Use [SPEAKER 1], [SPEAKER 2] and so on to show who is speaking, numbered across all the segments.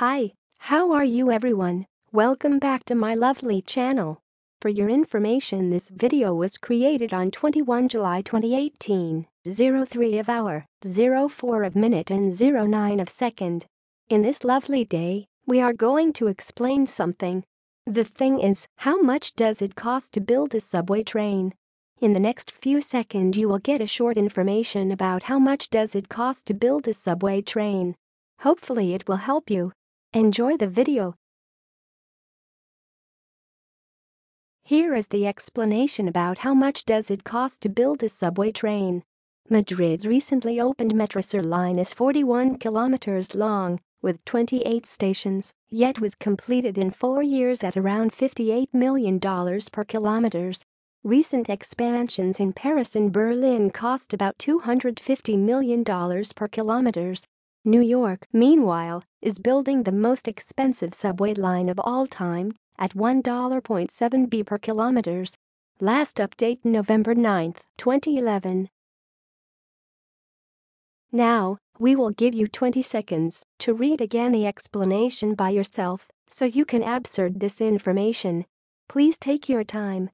[SPEAKER 1] Hi, how are you everyone? Welcome back to my lovely channel. For your information, this video was created on 21 July 2018, 03 of hour, 04 of minute and 09 of second. In this lovely day, we are going to explain something. The thing is, how much does it cost to build a subway train? In the next few seconds you will get a short information about how much does it cost to build a subway train. Hopefully it will help you. Enjoy the video. Here is the explanation about how much does it cost to build a subway train. Madrid's recently opened Metrosur line is 41 kilometers long, with 28 stations, yet was completed in 4 years at around $58 million per kilometers. Recent expansions in Paris and Berlin cost about $250 million per kilometers. New York, meanwhile, is building the most expensive subway line of all time at $1.7 per kilometers. Last update November 9, 2011. Now, we will give you 20 seconds to read again the explanation by yourself so you can absorb this information. Please take your time.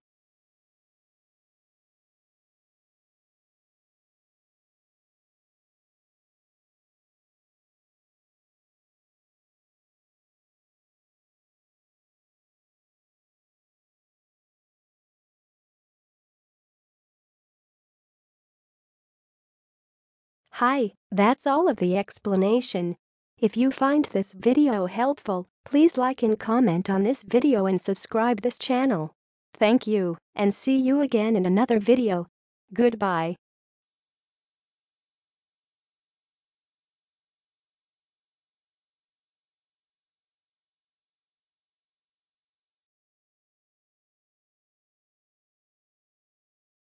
[SPEAKER 1] Hi, that's all of the explanation. If you find this video helpful, please like and comment on this video and subscribe this channel. Thank you, and see you again in another video. Goodbye.